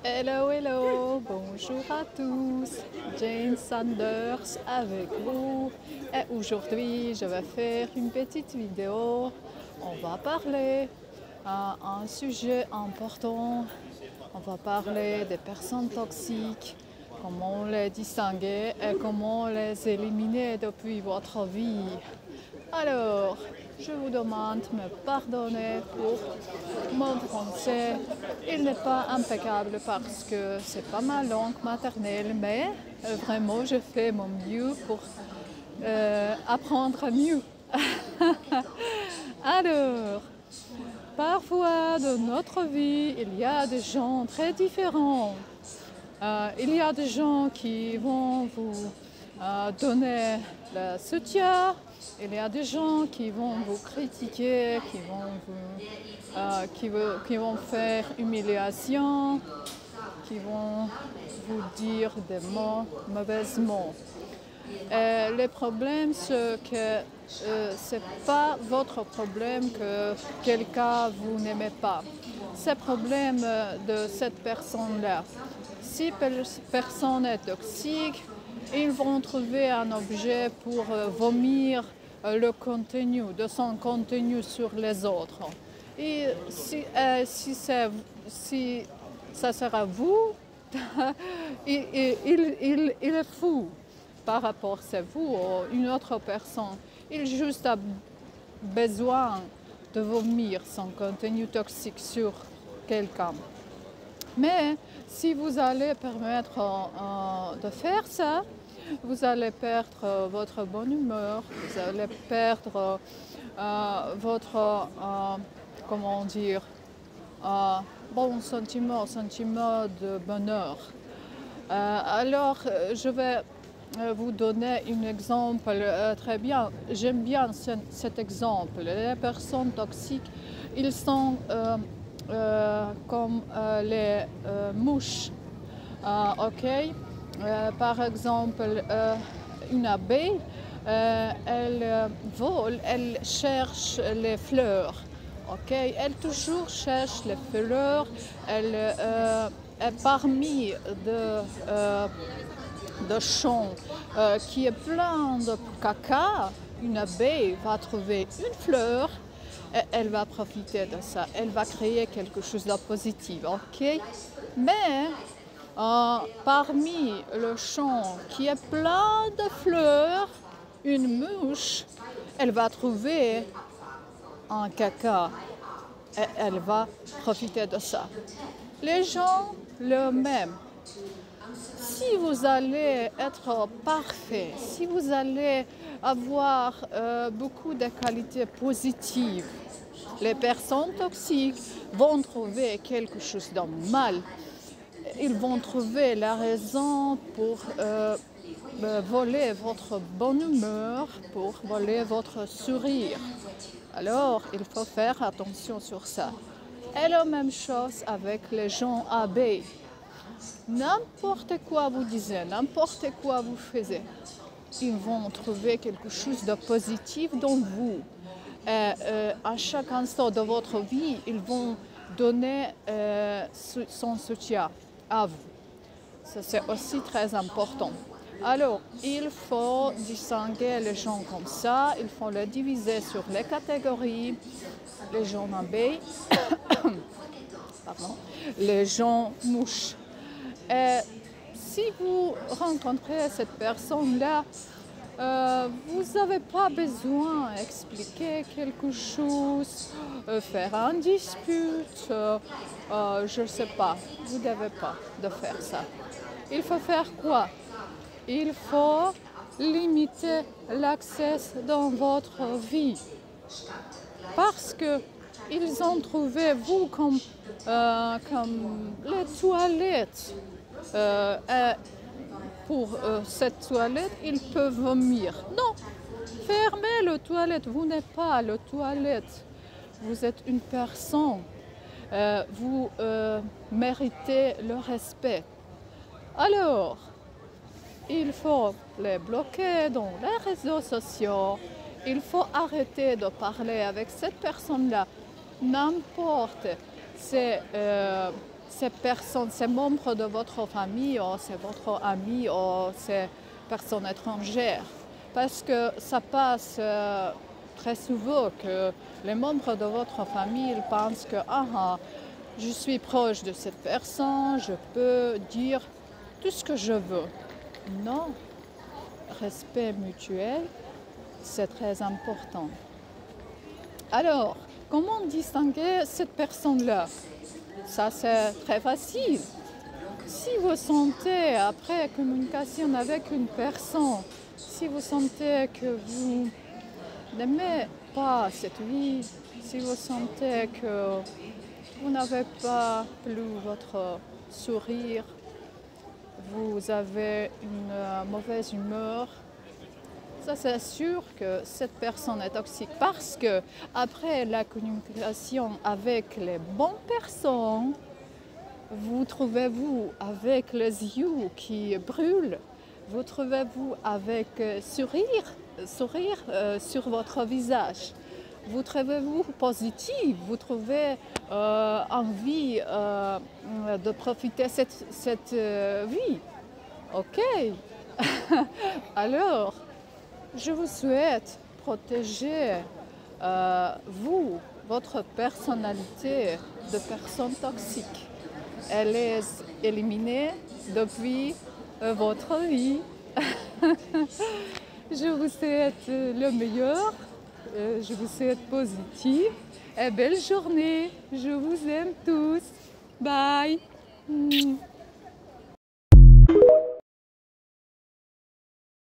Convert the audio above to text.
Hello, hello, bonjour à tous, Jane Sanders avec vous. Et aujourd'hui, je vais faire une petite vidéo. On va parler un sujet important. On va parler des personnes toxiques, comment les distinguer et comment les éliminer depuis votre vie. Alors, je vous demande de me pardonner pour mon français. Il n'est pas impeccable parce que c'est pas ma langue maternelle, mais vraiment je fais mon mieux pour apprendre mieux. Alors, parfois dans notre vie, il y a des gens très différents. Il y a des gens qui vont vous donner le soutien. Il y a des gens qui vont vous critiquer, qui vont faire humiliation, qui vont vous dire des mots, mauvais mots. Le problème, c'est que ce n'est pas votre problème que quelqu'un vous n'aimez pas. C'est le problème de cette personne-là. Si personne est toxique, ils vont trouver un objet pour vomir le contenu, de son contenu sur les autres. Et si ça sera vous, il est fou par rapport à vous ou une autre personne. Il juste a besoin de vomir son contenu toxique sur quelqu'un. Mais si vous allez permettre de faire ça, vous allez perdre votre bonne humeur, vous allez perdre votre, comment dire, bon sentiment de bonheur. Alors, je vais vous donner un exemple très bien. J'aime bien cet exemple. Les personnes toxiques, ils sont comme les mouches. Ok? Par exemple, une abeille, elle vole, elle cherche les fleurs. Okay? Elle toujours cherche les fleurs. Elle est parmi de champs qui est plein de caca. Une abeille va trouver une fleur. Et elle va profiter de ça. Elle va créer quelque chose de positif. Ok? Mais parmi le champ qui est plein de fleurs, une mouche, elle va trouver un caca et elle va profiter de ça. Les gens le même. Si vous allez être parfait, si vous allez avoir beaucoup de qualités positives, les personnes toxiques vont trouver quelque chose de mal. Ils vont trouver la raison pour voler votre bonne humeur, pour voler votre sourire. Alors, il faut faire attention sur ça. Et la même chose avec les gens abeilles. N'importe quoi vous disiez, n'importe quoi vous faisiez, ils vont trouver quelque chose de positif dans vous. Et, à chaque instant de votre vie, ils vont donner son soutien à vous. Ça, c'est aussi très important. Alors, il faut distinguer les gens comme ça, il faut les diviser sur les catégories, les gens abeilles, pardon, les gens mouches. Et si vous rencontrez cette personne-là, vous n'avez pas besoin d'expliquer quelque chose, faire un dispute, je ne sais pas, vous n'avez pas de faire ça. Il faut faire quoi? Il faut limiter l'accès dans votre vie. Parce qu'ils ont trouvé vous comme les toilettes. Et pour cette toilette, ils peuvent vomir. Non, fermez la toilette. Vous n'êtes pas la toilette. Vous êtes une personne. Vous méritez le respect. Alors, il faut les bloquer dans les réseaux sociaux. Il faut arrêter de parler avec cette personne-là. N'importe. C'est ces personnes, ces membres de votre famille, ou c'est votre ami, ou ces personnes étrangères. Parce que ça passe très souvent que les membres de votre famille ils pensent que je suis proche de cette personne, je peux dire tout ce que je veux. Non, respect mutuel, c'est très important. Alors, comment distinguer cette personne-là? Ça, c'est très facile. Si vous sentez, après communication avec une personne, si vous sentez que vous n'aimez pas cette vie, si vous sentez que vous n'avez pas plus votre sourire, vous avez une mauvaise humeur, ça c'est sûr que cette personne est toxique parce que après la communication avec les bonnes personnes, vous trouvez-vous avec les yeux qui brûlent, vous trouvez-vous avec sourire sur votre visage, vous trouvez-vous positif, vous trouvez envie de profiter de cette vie. Ok. Alors, je vous souhaite protéger votre personnalité de personnes toxiques. Et les éliminer depuis votre vie. Je vous souhaite le meilleur, je vous souhaite positif et belle journée. Je vous aime tous. Bye.